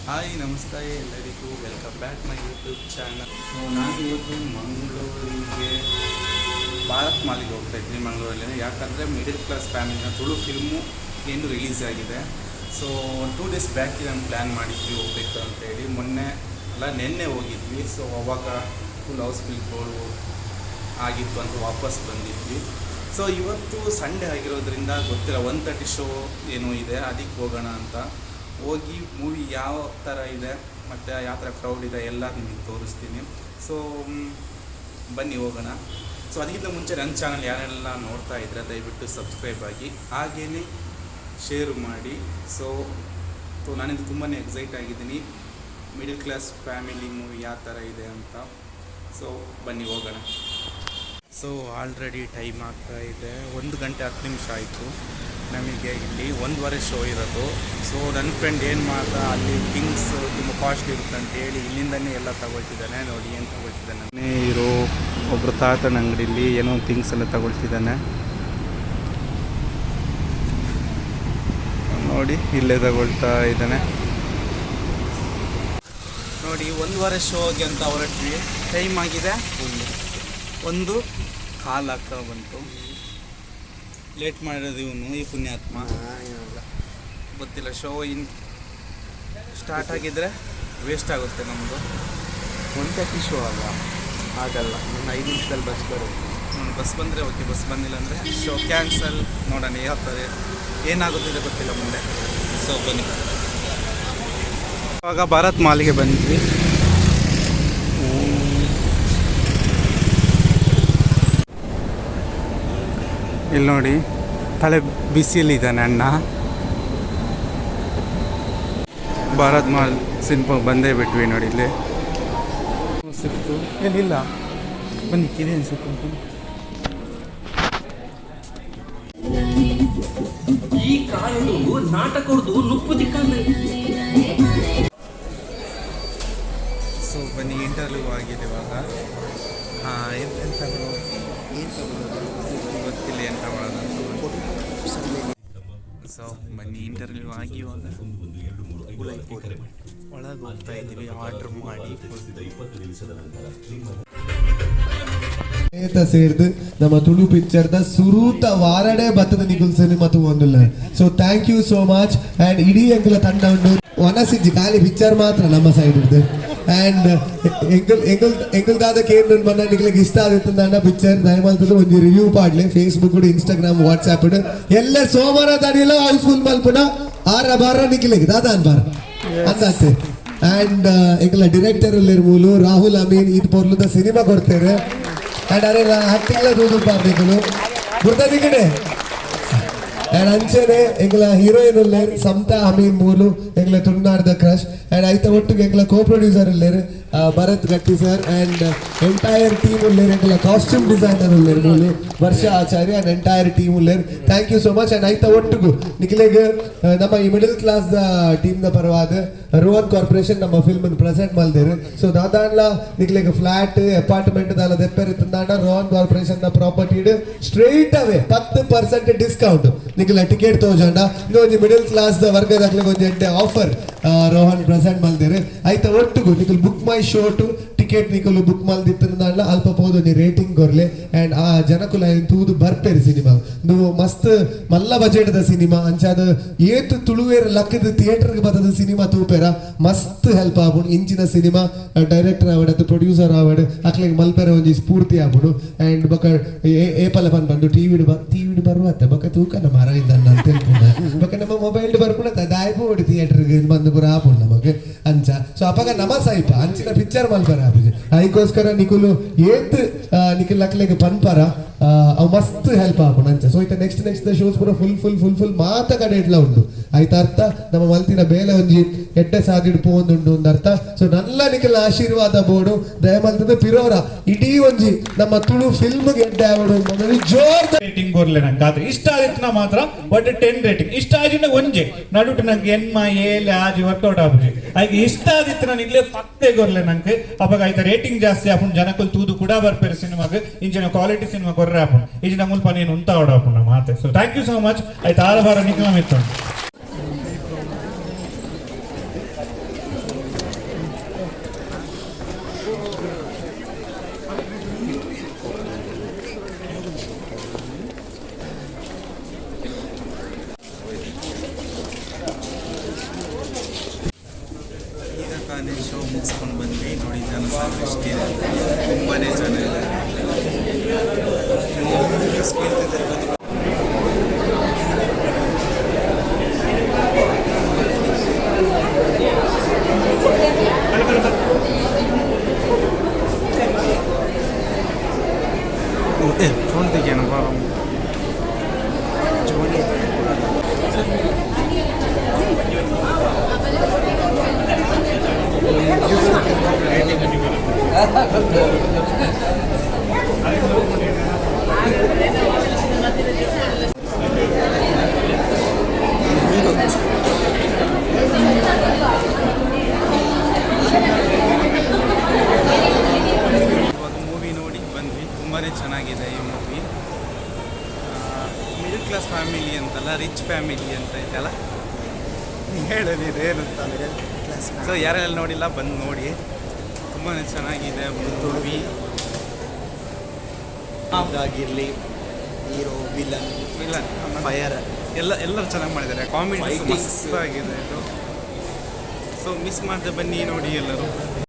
Hi ನಮಸ್ತೆ ಎಲ್ಲರಿಗೂ welcome back my YouTube channel. So ನಾನಿವತ್ತು ಮಂಗಳೂರಿಗೆ ಭಾರತ್ ಮಾಲಿಗೆ ಹೋಗ್ತಾ ಇದ್ದೀನಿ ಮಂಗಳೂರಲ್ಲಿ. ಯಾಕಂದರೆ ಮಿಡಲ್ ಕ್ಲಾಸ್ ಫ್ಯಾಮಿಲಿನ ತುಳು ಫಿಲ್ಮು ಏನು ರಿಲೀಸ್ ಆಗಿದೆ. ಸೊ 2 days ಬ್ಯಾಕ್ ನಾನು ಪ್ಲ್ಯಾನ್ ಮಾಡಿದ್ವಿ ಹೋಗ್ಬೇಕು ಅಂತೇಳಿ. ನಿನ್ನೆ ಹೋಗಿದ್ವಿ. ಸೊ ಅವಾಗ ಫುಲ್ ಹೌಸ್ಫುಲ್ಗಳು ಆಗಿತ್ತು ಅಂತ ವಾಪಸ್ ಬಂದಿದ್ವಿ. ಸೊ ಇವತ್ತು ಸಂಡೇ ಆಗಿರೋದ್ರಿಂದ ಗೊತ್ತಿಲ್ಲ 1:30 ಶೋ ಏನೋ ಇದೆ, ಅದಕ್ಕೆ ಹೋಗೋಣ ಅಂತ. ಹೋಗಿ ಮೂವಿ ಯಾವ ಥರ ಇದೆ ಮತ್ತು ಯಾವ ಥರ ಕ್ರೌಡ್ ಇದೆ ಎಲ್ಲ ನಿಮಗೆ ತೋರಿಸ್ತೀನಿ. ಸೊ ಬನ್ನಿ ಹೋಗೋಣ. ಸೊ ಅದಕ್ಕಿಂತ ಮುಂಚೆ ನನ್ನ ಚಾನಲ್ ಯಾರೆಲ್ಲ ನೋಡ್ತಾ ಇದ್ದರೆ ದಯವಿಟ್ಟು ಸಬ್ಸ್ಕ್ರೈಬ್ ಆಗಿ, ಹಾಗೇ ಶೇರು ಮಾಡಿ. ಸೊ ನಾನಿಂದು ತುಂಬಾ ಎಕ್ಸೈಟ್ ಆಗಿದ್ದೀನಿ ಮಿಡಲ್ ಕ್ಲಾಸ್ ಫ್ಯಾಮಿಲಿ ಮೂವಿ ಯಾವ ಥರ ಇದೆ ಅಂತ. ಸೊ ಬನ್ನಿ ಹೋಗೋಣ. ಸೊ ಆಲ್ರೆಡಿ ಟೈಮ್ ಆಗ್ತಾ ಇದೆ, 1 ಗಂಟೆ 10 ನಿಮಿಷ ಆಯಿತು. ನಮಗೆ ಇಲ್ಲಿ 1:15 ಶೋ ಇರೋದು. ಸೊ ನನ್ನ ಫ್ರೆಂಡ್ ಏನು ಮಾಡ್ದ, ಅಲ್ಲಿ ಥಿಂಗ್ಸ್ ತುಂಬ ಕಾಸ್ಟ್ಲಿ ಇರುತ್ತೆ ಅಂತೇಳಿ ಇಲ್ಲಿಂದನೇ ಎಲ್ಲ ತಗೊಳ್ತಿದ್ದಾನೆ. ನೋಡಿ ಏನು ತಗೊಳ್ತಿದ್ದಾನೆ, ಇರೋ ಒಬ್ಬರು ತಾತನ ಅಂಗಡಿಯಲ್ಲಿ ಏನೋ ಥಿಂಗ್ಸ್ ಎಲ್ಲ ತಗೊಳ್ತಿದ್ದಾನೆ. ನೋಡಿ ಇಲ್ಲೇ ತಗೊಳ್ತಾ ಇದ್ದಾನೆ. ನೋಡಿ 1:15 ಶೋಗೆ ಅಂತ ಹೊರಟ್ವಿ. ಟೈಮ್ ಆಗಿದೆ 1:15 ಆಗ್ತಾ ಬಂತು. ಲೇಟ್ ಮಾಡಿರೋದು ಇವನು, ಈ ಪುಣ್ಯಾತ್ಮ. ಗೊತ್ತಿಲ್ಲ, ಶೋ ಸ್ಟಾರ್ಟ್ ಆಗಿದ್ದರೆ ವೇಸ್ಟ್ ಆಗುತ್ತೆ ನಮ್ಮದು. 1:30 ಶೋ ಅಲ್ಲ, ಆಗಲ್ಲ. ನಾನು 5 ನಿಮಿಷದಲ್ಲಿ ಬಸ್ ಬರುತ್ತೆ. ಬಸ್ ಬಂದರೆ ಓಕೆ, ಬಸ್ ಬಂದಿಲ್ಲ ಅಂದರೆ ಶೋ ಕ್ಯಾನ್ಸಲ್. ನೋಡೋಣ ಯಾವ್ತಾರೆ ಏನಾಗುತ್ತಿದೆ ಗೊತ್ತಿಲ್ಲ ಮುಂದೆ. ಸೊ ಬನ್ನಿ. ಇವಾಗ ಭಾರತ್ ಮಾಲಿಗೆ ಬಂದ್ವಿ. ಇಲ್ಲಿ ನೋಡಿ ತಲೆ ಬಿಸಿಲಿದ್ದಾನೆ ಅಣ್ಣ. ಭಾರತ್ ಮಾಲ್ ಸಿನಿಮಾ ಬಂದೇ ಬಿಟ್ವಿ ನೋಡಿ. ಇಲ್ಲಿ ಸಿಕ್ತು, ಎಲ್ಲಿಲ್ಲ. ಬನ್ನಿ, ಇದೇನು ಸಿಕ್ತು. ಈ ಕಾಲುಡು ನಾಟಕದ್ದು ನುಪ್ಪು ದಿಕ್ಕಂದ್ರೆ. ಸೊ ಬನ್ನಿ, ಇಂಟರ್ವ್ಯೂ ಆಗಿದೆ ಇವಾಗ. ಎಂತ ಗೊತ್ತಿಲ್ಲ ಎಂತ ಮಾಡೋದು. ಸೊ ಬನ್ನಿ, ಇಂಟರ್ವ್ಯೂ ಆಗಿ ಇವಾಗ ಒಳಗೆ ಹೋಗ್ತಾ ಇದ್ದೀವಿ ಆರ್ಡ್ರ್ ಮಾಡಿ. ಸೇರಿದು ನಮ್ಮ ತುಳು ಪಿಕ್ಚರ್ ದ ಸುರೂತ ವಾರಡೆ ಬತ್ತದ ನಿಗುಲ್ ಸಿನಿಮಾ ತಗೊಂಡಿಲ್ಲ. So thank you so much. And ಇಡೀ ಎಂಕಲ ತಂಡ ಉಂಡು ಒನಸಿಜ್ಜಿ ಖಾಲಿ ಪಿಕ್ಚರ್ ಮಾತ್ರ ನಮ್ಮ ಸೈಡ್ ಇದ್ದು. ಅಂಡ್ ಎಂಕಲ್ ದಾದ ಕೇಂದ್ರ ಮನ್ನ ನಿಕ್ಲಿಗೆ ಇಷ್ಟ ಆದಿತ್ತಂದ ಪಿಕ್ಚರ್ ದಯಮಾಲ್ತದ ಒಂದು ರಿವ್ಯೂ ಪಾಡ್ಲಿ. ಫೇಸ್ಬುಕ್ ಇನ್ಸ್ಟಾಗ್ರಾಮ್ ವಾಟ್ಸ್ಆಪ್ ಎಲ್ಲ ಸೋಮವಾರ ತಡಿಯಲ್ಲ ಹೌಸ್ಫುಲ್ ಮಲ್ಪುನ 6 ಬಾರ ನಿಕ್ಲಿಗೆ ದಾದಾನ್ ಬಾರ ಅಂದಾತೆ. ಅಂಡ್ ಎಂಕಲ ಡೈರೆಕ್ಟರ್ ಮೂಲು ರಾಹುಲ್ ಅಮೀನ್ ಇದು ಪೊರ್ಲದ ಸಿನಿಮಾ ಕೊಡ್ತಾರೆ. ಅಂಡ್ ಅರೆ ಆಕ್ಟಿಂಗ್ ದೂದು ಪಾರ್ಬೇಕಲು ಗುರ್ತ ಕಡೆ. ಅಂಡ್ ಅಂಚೆನೆ ಎಂಗ್ಲ ಹೀರೋಯಿನ್ ಉಳ್ಳೇರು ಸಮತಾ ಅಮೀನ್ ಮೂಲು ಎಂಗ್ಲ ತುಳುನಾಡ್ದ ಕ್ರಶ್. ಅಂಡ್ ಐತ ಒಟ್ಟಿಗೆ ಎಂಗ್ಲ ಕೋ ಪ್ರೊಡ್ಯೂಸರ್ ಉಳ್ಳೇರು Bharat Gatti sir. And entire team ಉಳ್ಳೇರು ಎಂಗ್ಲ ಕಾಸ್ಟ್ಯೂಮ್ ಡಿಸೈನರ್ ಉಳ್ಳೇರು ಮೂಲು Varsha Acharya. And entire team ಉಳ್ಳೇರು thank you so much. And ಐತ ಒಟ್ಟಿಗೂ ನಿಖಿಲೆಗೆ ನಮ್ಮ ಈ ಮಿಡಲ್ ಕ್ಲಾಸ್ ಟೀಮ್ ದ ಪರವಾದ ರೋಹನ್ ಕಾರ್ಪೊರೇಷನ್ ನಮ್ಮ ಫಿಲ್ಮ್ ಪ್ರೆಸೆಂಟ್ ಮಲ್ದೇರು. ಸೊ ದಾದಾನ್ಲ ನಿಖಿಲೆಗೆ ಫ್ಲಾಟ್ ಅಪಾರ್ಟ್ಮೆಂಟ್ ದಾಲ ದೆಪ್ಪರಿತ್ತಂದಾಂಡ ರೋಹನ್ ಕಾರ್ಪೊರೇಷನ್ ದ ಪ್ರಾಪರ್ಟಿ ಸ್ಟ್ರೈಟ್ ಅವೇ 10% ಡಿಸ್ಕೌಂಟ್ ನಿಖಿಲ ಟಿಕೆಟ್ ತೋಜಂಡ. ಇನ್ನೊಂದು ಮಿಡಲ್ ಕ್ಲಾಸ್ ವರ್ಗದಾಗ್ಲಿಗೆ ಒಂದು ಎಡ್ಡೆ ಆಫರ್ ರೋಹನ್ ಪ್ರೆಸೆಂಟ್ ಮಲ್ದೇರು. ಐತ ಒಟ್ಟಿಗೂ Nikhil BookMyShow to ticket ನಿಖಲು ಬುಕ್ ಮಲ್ದಿತ್ತಂದಾಂಡ ಅಲ್ಪ ಪೋದು ರೇಟಿಂಗ್ ಕೊರ್ಲೆ. ಅಂಡ್ ಆ ಜನಕುಲ ತೂದು ಬರ್ಪೇರಿ ಸಿನಿಮಾ ನೀವು ಮಸ್ತ್ ಮಲ್ಲ ಬಜೆಟ್ ದ ಸಿನಿಮಾ ಅಂಚಾದ ಏತು ತುಳುವೇರ ಲಕ್ಕದ ಥಿಯೇಟರ್ಗೆ ಬರ್ತದ ಸಿನಿಮಾ ತೂಪೇರ ಮಸ್ತ್ ಹೆಲ್ಪ್ ಆಗುಣು. ಇಂಚಿನ ಸಿನಿಮಾ ಡೈರೆಕ್ಟರ್ ಆವಡ್ ಪ್ರೊಡ್ಯೂಸರ್ ಆವಡ್ ಅಕ್ಲಿಗೆ ಮಲ್ಪೇರ ಒಂಜಿ ಸ್ಫೂರ್ತಿ ಆಗುಣು. ಅಂಡ್ ಬೊಕ ಏಪಲ ಬಂದು ಟಿವಿಡ್ ಬರುವತ್ತ ಬೊಕ ತೂಕನ ಮರವಿಂದ ಅಂತ ಹೇಳ್ಪುಣ ಬೊಕ ನಮ್ಮ ಮೊಬೈಲ್ ಬರ್ಪುಣ ದಾಯ್ಪೋಡಿ ಥಿಯೇಟರ್ಗೆ ಬಂದು ಪುರ ಆಪುಣ ನಮಗೆ ಅಂಚ. ಸೊ ಅಪಗ ನಮ ಸೈಪ ಅಂಚಿನ ಪಿಕ್ಚರ್ ಮಲ್ಪರ ಆಪುಜಿ ಅದಕ್ಕೋಸ್ಕರ ನಿಕುಲು ಏತ್ ನಿಖಿಲ್ ಅಕ್ಲಿಗೆ ಪನ್ಪರ ಅವು ಮಸ್ತ್ ಹೆಲ್ಪ್ ಆಪುಣ ಅಂಚ. ಸೊ ಐತ ನೆಕ್ಸ್ಟ್ ಶೋಸ್ ಪೂರ ಫುಲ್ ಮಾತ ಕಡೆ ಇಡ್ಲ ಉಂಡು ಆಯ್ತ ಅರ್ಥ. ನಮ್ಮ ಮಲ್ತಿನ ಬೇಲೆ ಒಂಜಿ ಎಡ್ಡೆ ಸಾದಿಡ್ ಪೋಂದುಂಡು ಒಂದು ಅರ್ಥ. ಸೊ ನಲ್ಲ ನಿಖಿಲ್ ಆಶೀರ್ವಾದ ಬೋಡು ದಯಮಲ್ತದ ಪಿರೋರ ಇಡೀ ಒಂಜಿ ನಮ್ಮ ತುಳು ಫಿಲ್ಮ್ ಎಡ್ಡೆ ಆವಡು ಜೋರ್ ರೇಟಿಂಗ್ ಬರ್ಲೆ ನಂಗೆ ಆದ್ರೆ ಇಷ್ಟ ಆದಿತ್ತು ಮಾತ್ರ ಬಟ್ 10 ರೇಟಿಂಗ್ ಇಷ್ಟ ಆಜಿನ ಒಂಜೆ ನಡುಟು ನಂಗೆ ಎನ್ಮ ಏಲೆ ಆಜಿ ವರ್ಕೌಟ್ ಆಗುಜಿ ಆಯ್ಕೆ ಇಷ್ಟ ಆದಿತ್ತು ನಾನು ಇಲ್ಲೇ ಪತ್ತೆ ಗೊರ್ಲೆ ನಂಗೆ ಅವಾಗ ಆಯ್ತಾ ರೇಟಿಂಗ್ ಜಾಸ್ತಿ ಆಪುಂಡು ಜನಕ್ಕಲ್ ತೂದು ಕೂಡ ಬರ್ಪೇರು ಸಿನಿಮಾಗೆ ಇಂಚಿನ ಕ್ವಾಲಿಟಿ ಸಿನಿಮಾ ಕೊರ್ರೆ ಆಪುಂಡು ಈಜಿನ ಮುಲ್ಪ ನೀನು ಉಂತ ಆಡಾಪುಂಡು ಮಾತೆ. So thank you so much. ಆಯ್ತು 6 ಬಾರ ನಿಖಿಲ ಮಿತ್ತುಂಡು. ಕಾನೆ ಶೋ ಮುಗಿಸ್ಕೊಂಡು ಬಂದ್ವಿ ನೋಡಿ, ಜನಸಾಗರ ಎಷ್ಟಿದೆ, ತುಂಬಾ ಜನ ಇದ್ದಾರೆ. ಫೋನ್ ತೆಗಿಯೋಣ ಮೂವಿ ನೋಡಿ ಬಂದ್ವಿ. ತುಂಬಾ ಚೆನ್ನಾಗಿದೆ ಈ ಮೂವಿ. ಮಿಡಲ್ ಕ್ಲಾಸ್ ಫ್ಯಾಮಿಲಿ ಅಂತಲ್ಲ, ರಿಚ್ ಫ್ಯಾಮಿಲಿ ಅಂತ ಇದೆಯಲ್ಲ, ಹೇಳಲಿ ಏನು ಅಂತ. ಸೊ ಯಾರೆಲ್ಲ ನೋಡಿಲ್ಲ ಬಂದು ನೋಡಿ, ತುಂಬಾ ಚೆನ್ನಾಗಿದೆ ಮೂವಿ. ಆಗಿರಲಿ, ಹೀರೋ, ವಿಲನ್, ಫೈರ್ ಎಲ್ಲರೂ ಚೆನ್ನಾಗಿ ಮಾಡಿದ್ದಾರೆ. Comedy Fightings. ಮಸ್ತ್ ಆಗಿದೆ ಇದು. ಸೊ ಮಿಸ್ ಮಾಡದೆ ಬನ್ನಿ ನೋಡಿ ಎಲ್ಲರೂ.